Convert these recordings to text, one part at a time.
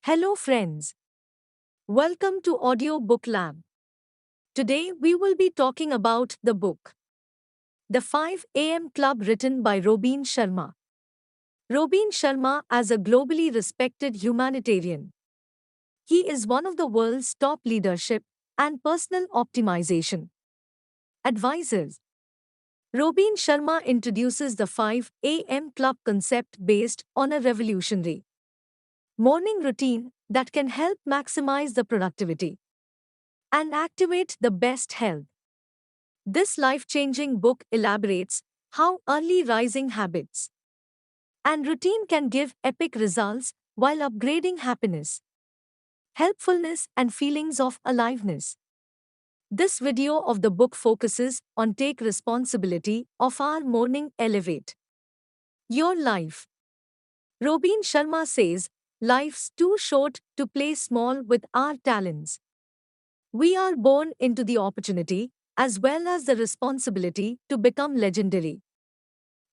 Hello friends. Welcome to Audiobook Lab. Today we will be talking about the book The 5 AM Club written by Robin Sharma. Robin Sharma is a globally respected humanitarian. He is one of the world's top leadership and personal optimization advisors. Robin Sharma introduces the 5 AM Club concept based on a revolutionary morning routine that can help maximize the productivity and activate the best health. This life changing book elaborates how early rising habits and routine can give epic results while upgrading happiness, helpfulness, and feelings of aliveness. This video of the book focuses on take responsibility of our morning elevate your life. Robin Sharma says, life's too short to play small with our talents. We are born into the opportunity as well as the responsibility to become legendary.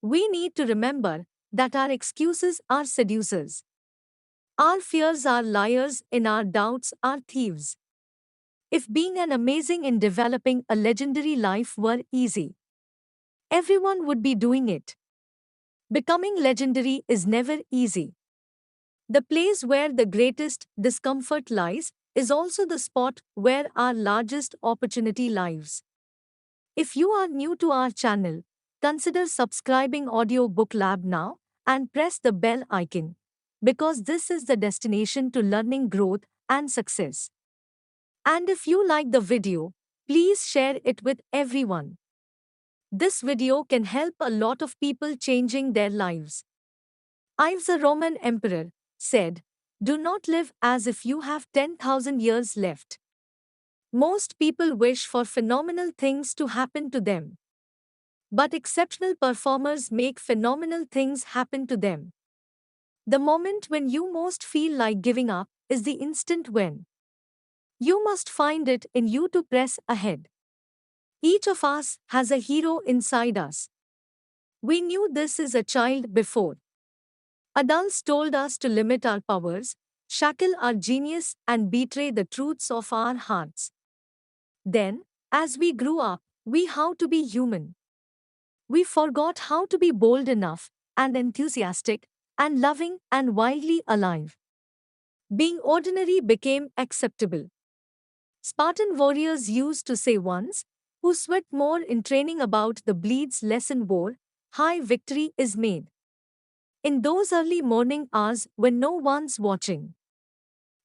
We need to remember that our excuses are seducers. Our fears are liars and our doubts are thieves. If being an amazing in developing a legendary life were easy, everyone would be doing it. Becoming legendary is never easy. The place where the greatest discomfort lies is also the spot where our largest opportunity lies. If you are new to our channel, consider subscribing Audiobook Lab now and press the bell icon because this is the destination to learning growth and success. And if you like the video, please share it with everyone. This video can help a lot of people changing their lives. Ives, a Roman emperor, said, "Do not live as if you have 10,000 years left." Most people wish for phenomenal things to happen to them. But exceptional performers make phenomenal things happen to them. The moment when you most feel like giving up is the instant when you must find it in you to press ahead. Each of us has a hero inside us. We knew this as a child before adults told us to limit our powers, shackle our genius, and betray the truths of our hearts. Then, as we grew up, we how to be human. We forgot how to be bold enough, and enthusiastic, and loving, and wildly alive. Being ordinary became acceptable. Spartan warriors used to say once, who sweat more in training about the bleeds less in war, high victory is made. In those early morning hours when no one's watching,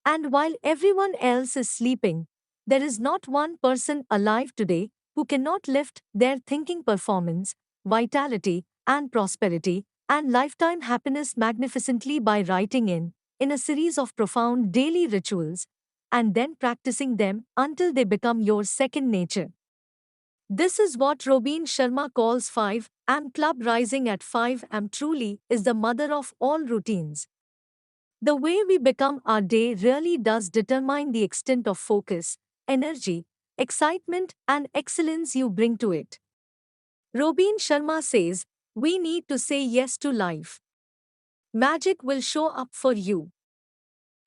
and while everyone else is sleeping, there is not one person alive today who cannot lift their thinking performance, vitality, and prosperity, and lifetime happiness magnificently by writing in a series of profound daily rituals, and then practicing them until they become your second nature. This is what Robin Sharma calls 5 AM Club. Rising at 5 am truly is the mother of all routines. The way we become our day really does determine the extent of focus, energy, excitement, and excellence you bring to it. Robin Sharma says, we need to say yes to life. Magic will show up for you.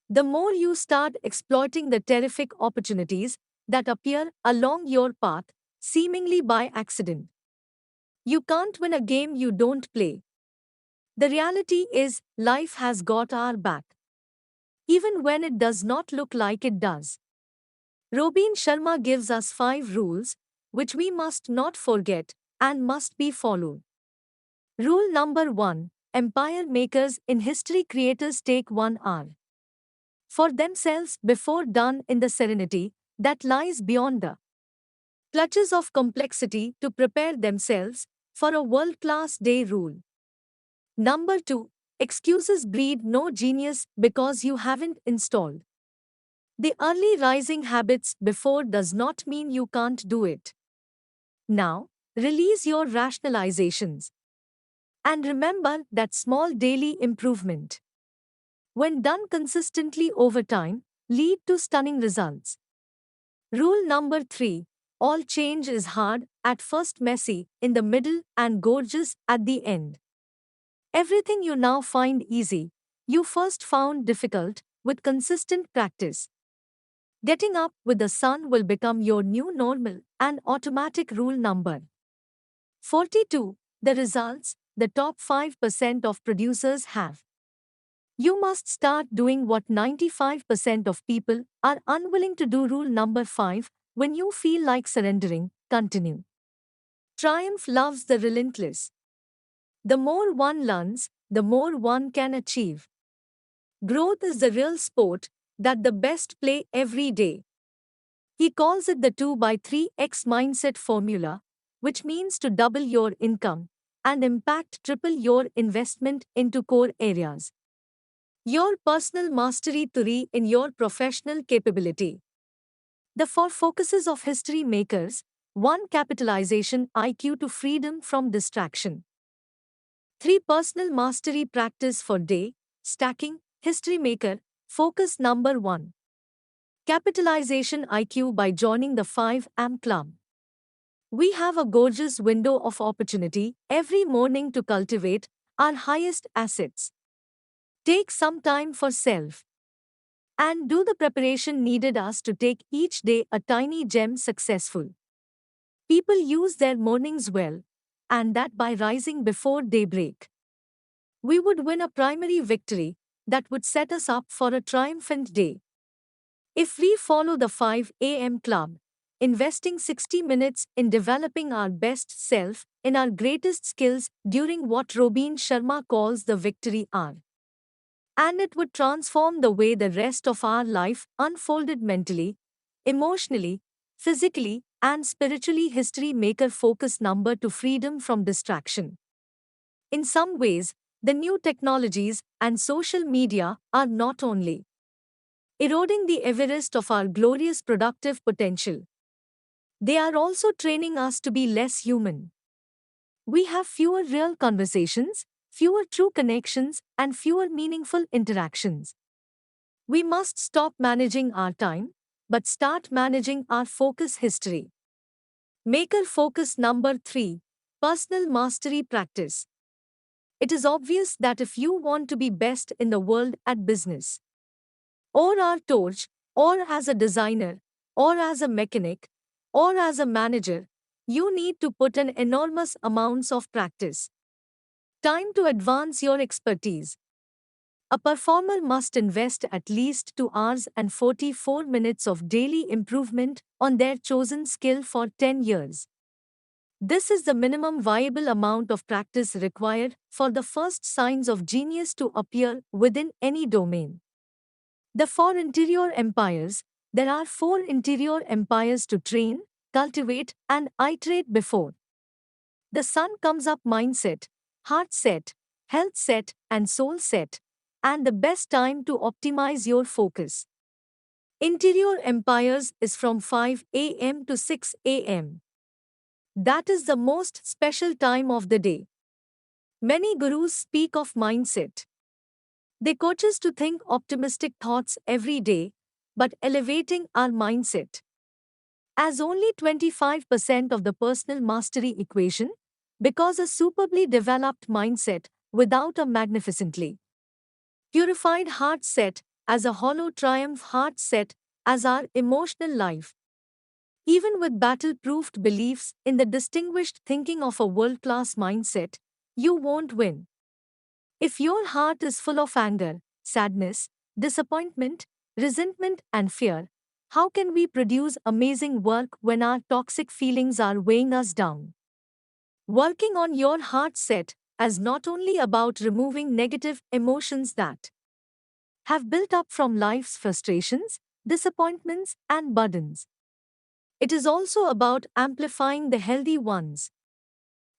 The more you start exploiting the terrific opportunities that appear along your path, seemingly by accident. You can't win a game you don't play. The reality is, life has got our back, even when it does not look like it does. Robin Sharma gives us 5 rules, which we must not forget and must be followed. Rule number 1: Empire makers in history creators take 1 hour for themselves before dawn in the serenity that lies beyond the clutches of complexity to prepare themselves for a world-class day. Rule number 2: Excuses breed no genius because you haven't installed the early rising habits before does not mean you can't do it. Now, release your rationalizations. And remember that small daily improvement, when done consistently over time, lead to stunning results. Rule number 3: All change is hard, at first messy, in the middle, and gorgeous at the end. Everything you now find easy, you first found difficult, with consistent practice. Getting up with the sun will become your new normal and automatic rule number 42. The results the top 5% of producers have. You must start doing what 95% of people are unwilling to do. Rule number 5. When you feel like surrendering, continue. Triumph loves the relentless. The more one learns, the more one can achieve. Growth is the real sport that the best play every day. He calls it the 2 by 3x mindset formula, which means to double your income and impact triple your investment into core areas. Your personal mastery 3 in your professional capability. The 4 focuses of history makers. 1. Capitalization IQ to freedom from distraction. 3. Personal mastery practice for day. Stacking. History maker. Focus number 1. Capitalization IQ by joining the 5am Club. We have a gorgeous window of opportunity every morning to cultivate our highest assets. Take some time for self and do the preparation needed us to take each day a tiny gem successful. People use their mornings well, and that by rising before daybreak. We would win a primary victory that would set us up for a triumphant day. If we follow the 5am Club, investing 60 minutes in developing our best self in our greatest skills during what Robin Sharma calls the victory hour. And it would transform the way the rest of our life unfolded mentally, emotionally, physically, and spiritually. History maker focus number 2 freedom from distraction. In some ways, the new technologies and social media are not only eroding the Everest of our glorious productive potential, they are also training us to be less human. We have fewer real conversations, fewer true connections, and fewer meaningful interactions. We must stop managing our time, but start managing our focus. History maker focus number 3. Personal mastery practice. It is obvious that if you want to be best in the world at business, or our torch, or as a designer, or as a mechanic, or as a manager, you need to put in enormous amounts of practice. Time to advance your expertise. A performer must invest at least 2 hours and 44 minutes of daily improvement on their chosen skill for 10 years. This is the minimum viable amount of practice required for the first signs of genius to appear within any domain. The 4 interior empires. There are 4 interior empires to train, cultivate, and iterate before the sun comes up: mindset, heart set, health set, and soul set, and the best time to optimize your focus. Interior empires is from 5am to 6am. That is the most special time of the day. Many gurus speak of mindset. They coach us to think optimistic thoughts every day, but elevating our mindset as only 25% of the personal mastery equation, because a superbly developed mindset without a magnificently purified heart set as a hollow triumph heart set as our emotional life. Even with battle-proofed beliefs in the distinguished thinking of a world-class mindset, you won't win. If your heart is full of anger, sadness, disappointment, resentment, and fear, how can we produce amazing work when our toxic feelings are weighing us down? Working on your heart set is not only about removing negative emotions that have built up from life's frustrations, disappointments, and burdens. It is also about amplifying the healthy ones.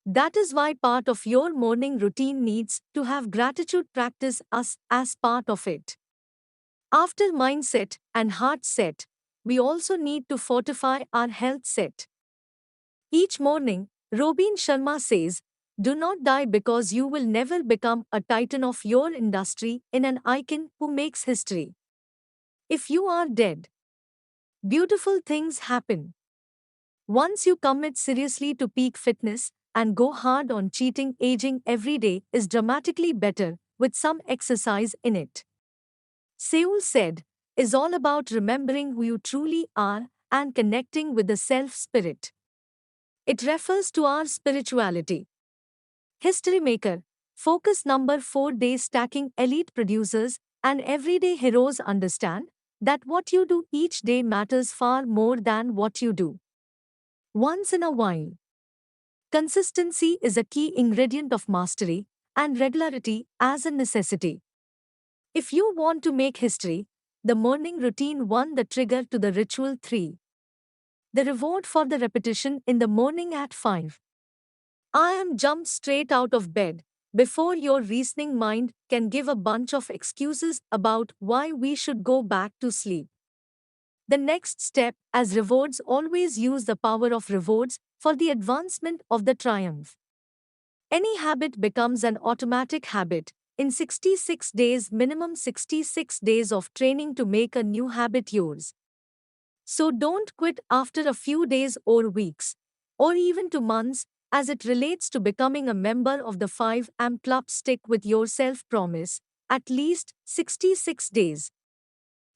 That is why part of your morning routine needs to have gratitude practice as part of it. After mindset and heart set, we also need to fortify our health set. Each morning, Robin Sharma says, do not die because you will never become a titan of your industry in an icon who makes history. If you are dead, beautiful things happen. Once you commit seriously to peak fitness and go hard on cheating, aging every day is dramatically better with some exercise in it. Seoul said, is all about remembering who you truly are and connecting with the self spirit. It refers to our spirituality. History Maker. Focus number 4 Day Stacking. Elite producers and everyday heroes understand that what you do each day matters far more than what you do once in a while. Consistency is a key ingredient of mastery, and regularity as a necessity. If you want to make history, the morning routine 1. The trigger to the ritual 3. The reward for the repetition in the morning at 5. I am jumped straight out of bed before your reasoning mind can give a bunch of excuses about why we should go back to sleep. The next step, as rewards always use the power of rewards for the advancement of the triumph. Any habit becomes an automatic habit in 66 days, minimum 66 days of training to make a new habit yours. So don't quit after a few days or weeks, or even 2 months, as it relates to becoming a member of the 5am Club. Stick with your self promise, at least 66 days.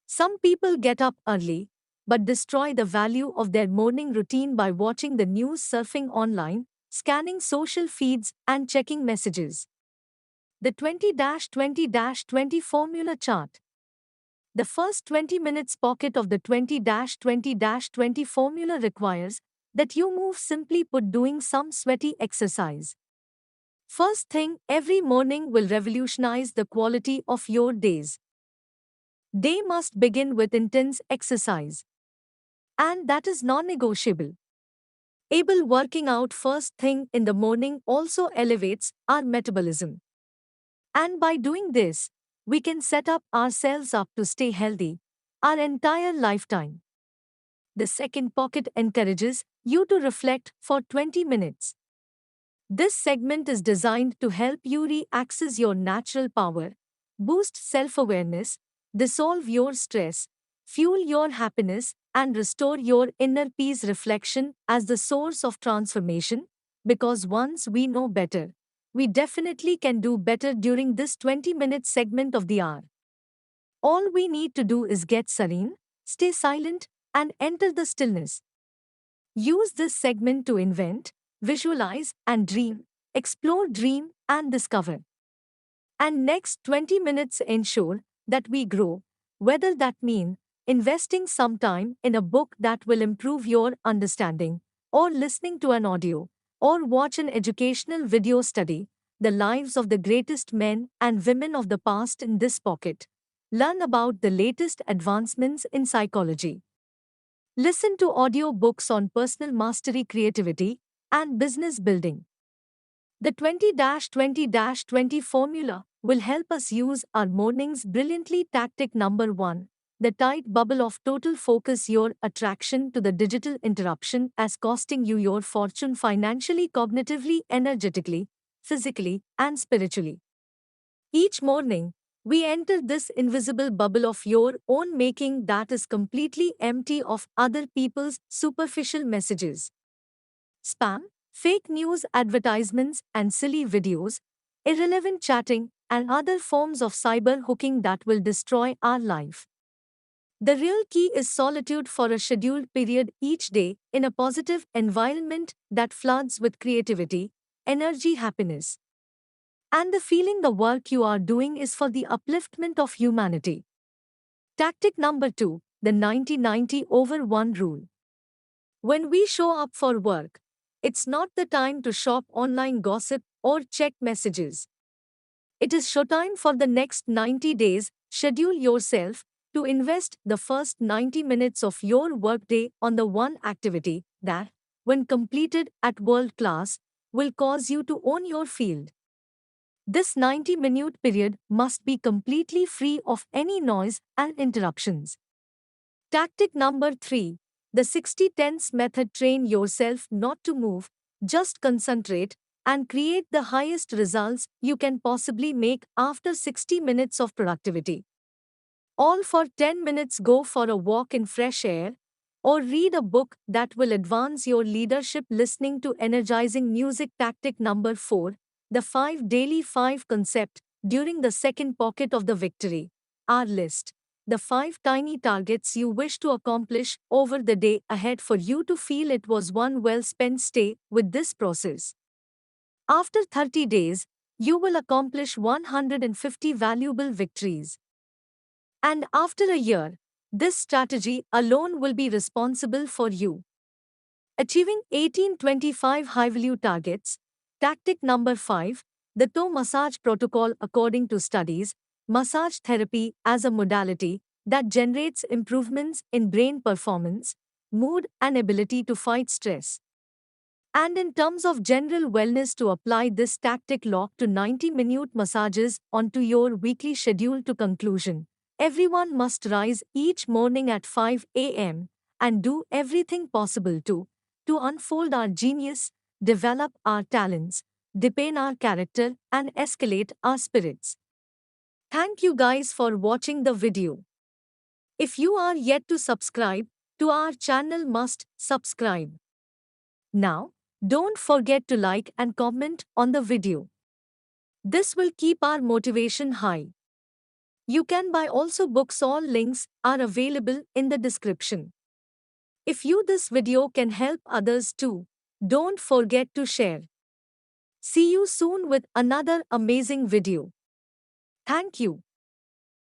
Some people get up early, but destroy the value of their morning routine by watching the news, surfing online, scanning social feeds, and checking messages. The 20-20-20 formula chart. The first 20 minutes pocket of the 20-20-20 formula requires that you move, simply put, doing some sweaty exercise. First thing every morning will revolutionize the quality of your days. Day must begin with intense exercise. And that is non-negotiable. Able working out first thing in the morning also elevates our metabolism. And by doing this, we can set up ourselves up to stay healthy our entire lifetime. The second pocket encourages you to reflect for 20 minutes. This segment is designed to help you re-access your natural power, boost self-awareness, dissolve your stress, fuel your happiness, and restore your inner peace. Reflection as the source of transformation, because once we know better, we definitely can do better. During this 20-minute segment of the hour, all we need to do is get serene, stay silent, and enter the stillness. Use this segment to invent, visualize, and dream, explore, dream, and discover. And next 20 minutes ensure that we grow, whether that mean investing some time in a book that will improve your understanding, or listening to an audio, or watch an educational video. Study the lives of the greatest men and women of the past in this pocket. Learn about the latest advancements in psychology. Listen to audiobooks on personal mastery, creativity, and business building. The 20-20-20 formula will help us use our mornings brilliantly. Tactic number 1. The tight bubble of total focus. Your attraction to the digital interruption as costing you your fortune financially, cognitively, energetically, physically, and spiritually. Each morning, we enter this invisible bubble of your own making that is completely empty of other people's superficial messages, spam, fake news, advertisements, and silly videos, irrelevant chatting, and other forms of cyber hooking that will destroy our life. The real key is solitude for a scheduled period each day in a positive environment that floods with creativity, energy, happiness, and the feeling the work you are doing is for the upliftment of humanity. Tactic number 2. The 90-90/1 rule. When we show up for work, it's not the time to shop online, gossip, or check messages. It is showtime for the next 90 days. Schedule yourself to invest the first 90 minutes of your workday on the one activity that, when completed at world class, will cause you to own your field. This 90-minute period must be completely free of any noise and interruptions. Tactic number 3. The 60-10s method. Train yourself not to move, just concentrate, and create the highest results you can possibly make after 60 minutes of productivity. All for 10 minutes. Go for a walk in fresh air, or read a book that will advance your leadership. Listening to energizing music. Tactic number 4. The 5 daily 5 concept. During the second pocket of the victory, our list. The 5 tiny targets you wish to accomplish over the day ahead for you to feel it was one well spent stay with this process. After 30 days, you will accomplish 150 valuable victories. And after a year, this strategy alone will be responsible for you achieving 1825 high value targets. Tactic number 5, the toe massage protocol. According to studies, massage therapy as a modality that generates improvements in brain performance, mood, and ability to fight stress. And in terms of general wellness, to apply this tactic, lock to 90-minute massages onto your weekly schedule to conclusion. Everyone must rise each morning at 5 a.m. and do everything possible to unfold our genius, develop our talents, deepen our character, and escalate our spirits. Thank you guys for watching the video. If you are yet to subscribe to our channel, must subscribe now. Don't forget to like and comment on the video. This will keep our motivation high. You can buy also books. All links are available in the description. If you this video can help others too, don't forget to share. See you soon with another amazing video. Thank you.